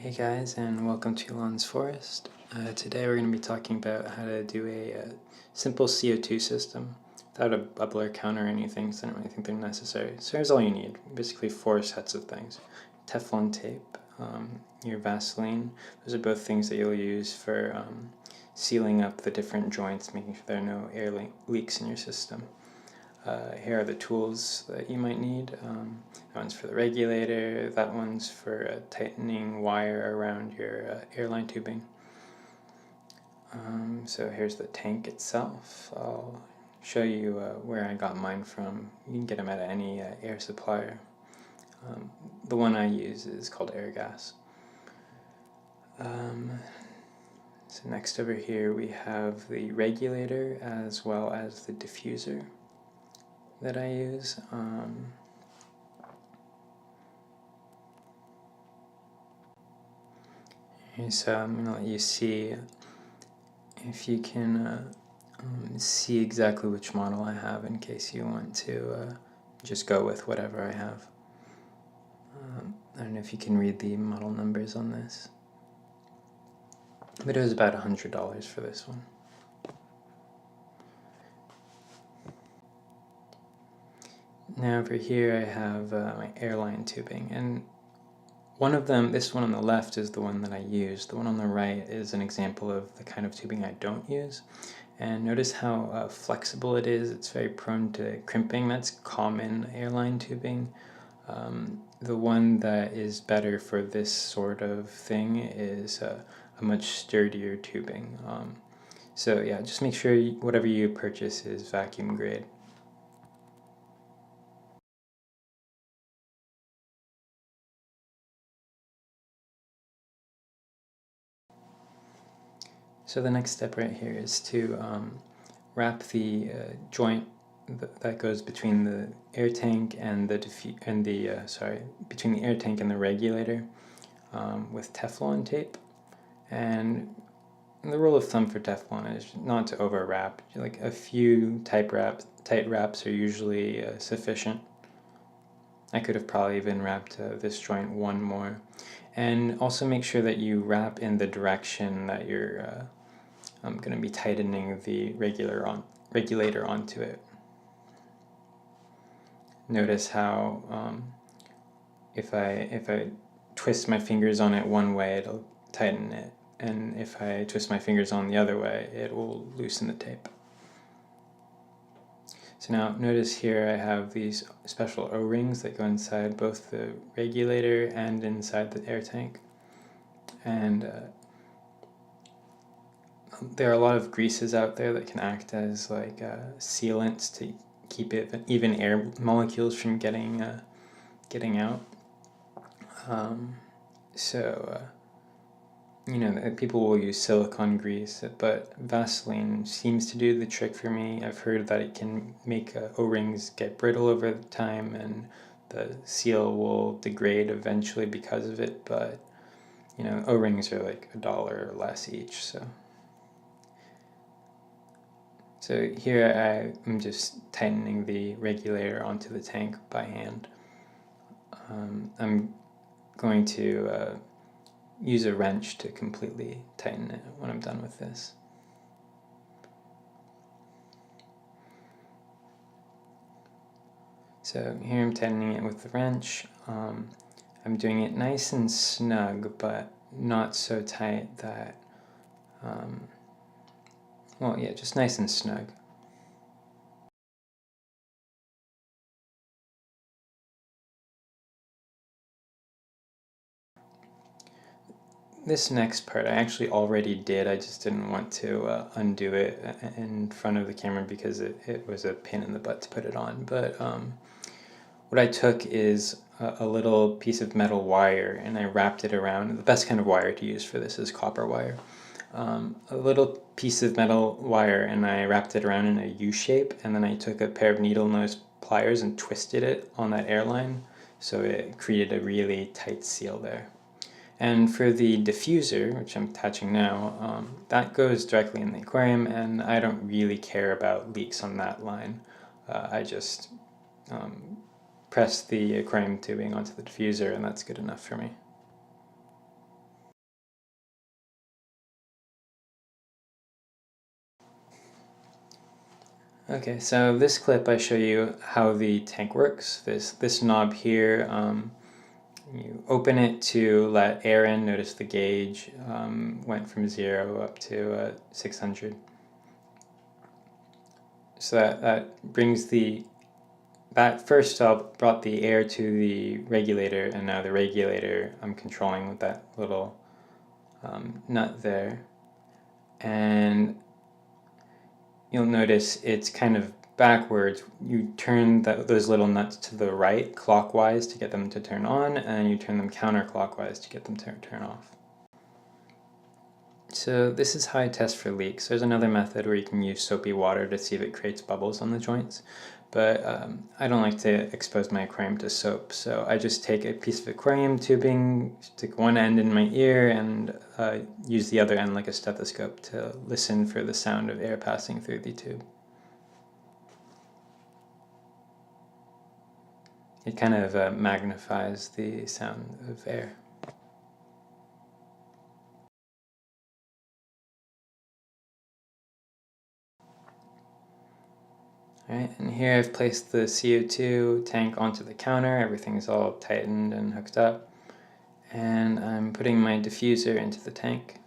Hey guys, and welcome to Elansforest. Today we're going to be talking about how to do a simple CO2 system without a bubbler count or anything, so I don't really think they're necessary. So here's all you need, basically 4 sets of things. Teflon tape, your Vaseline, those are both things that you'll use for sealing up the different joints, making sure there are no air leaks in your system. Here are the tools that you might need. That one's for the regulator, that one's for tightening wire around your airline tubing. So here's the tank itself. I'll show you where I got mine from. You can get them at any air supplier. The one I use is called Airgas. So next over here we have the regulator as well as the diffuser that I use. So I'm going to let you see if you can see exactly which model I have in case you want to just go with whatever I have. I don't know if you can read the model numbers on this, but it was about $100 for this one. Now over here I have my airline tubing, and one of them, this one on the left, is the one that I use. The one on the right is an example of the kind of tubing I don't use. And notice how flexible it is. It's very prone to crimping. That's common airline tubing. The one that is better for this sort of thing is a much sturdier tubing. So yeah, just make sure whatever you purchase is vacuum grade. So the next step right here is to wrap the joint that goes between the air tank and the between the air tank and the regulator with Teflon tape. And the rule of thumb for Teflon is not to over wrap. Like a few tight wraps are usually sufficient. I could have probably even wrapped this joint one more. And also make sure that you wrap in the direction that you're going to be tightening the regulator onto it. Notice how if I twist my fingers on it one way, it'll tighten it, and if I twist my fingers on the other way, it will loosen the tape. So now notice here I have these special O-rings that go inside both the regulator and inside the air tank, and there are a lot of greases out there that can act as like sealants to keep even air molecules from getting out. You know, people will use silicone grease, but Vaseline seems to do the trick for me. I've heard that it can make O-rings get brittle over time, and the seal will degrade eventually because of it, but you know, O-rings are like $1 or less each, so. So here I'm just tightening the regulator onto the tank by hand. I'm going to use a wrench to completely tighten it when I'm done with this. So here I'm tightening it with the wrench. I'm doing it nice and snug, but not so tight that well, yeah, just nice and snug. This next part I actually already did, I just didn't want to undo it in front of the camera because it was a pain in the butt to put it on. But what I took is a little piece of metal wire and I wrapped it around. The best kind of wire to use for this is copper wire. A little piece of metal wire and I wrapped it around in a U shape, and then I took a pair of needle nose pliers and twisted it on that airline, so it created a really tight seal there. And for the diffuser, which I'm attaching now, that goes directly in the aquarium, and I don't really care about leaks on that line. I just press the aquarium tubing onto the diffuser, and that's good enough for me. Okay, so this clip I show you how the tank works. This knob here, you open it to let air in. Notice the gauge went from 0 up to 600. So that brings that first stop brought the air to the regulator, and now the regulator I'm controlling with that little nut there. And you'll notice it's kind of backwards. You turn those little nuts to the right clockwise to get them to turn on, and you turn them counterclockwise to get them to turn off. So this is how I test for leaks. There's another method where you can use soapy water to see if it creates bubbles on the joints, but I don't like to expose my aquarium to soap, so I just take a piece of aquarium tubing, stick one end in my ear, and use the other end like a stethoscope to listen for the sound of air passing through the tube. It kind of magnifies the sound of air. Alright, and here I've placed the CO2 tank onto the counter. Everything's all tightened and hooked up. And I'm putting my diffuser into the tank.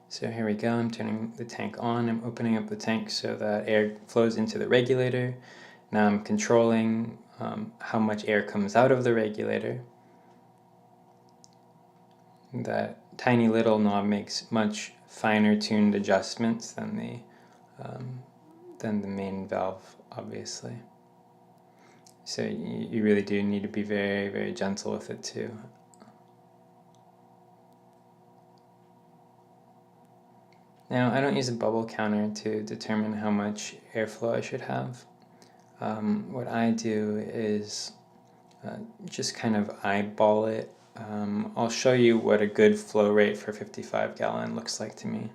So here we go, I'm turning the tank on. I'm opening up the tank so that air flows into the regulator. Now I'm controlling how much air comes out of the regulator. That tiny little knob makes much finer tuned adjustments than the main valve, obviously. So you really do need to be very, very gentle with it too. Now, I don't use a bubble counter to determine how much airflow I should have. What I do is just kind of eyeball it. I'll show you what a good flow rate for 55 gallon looks like to me.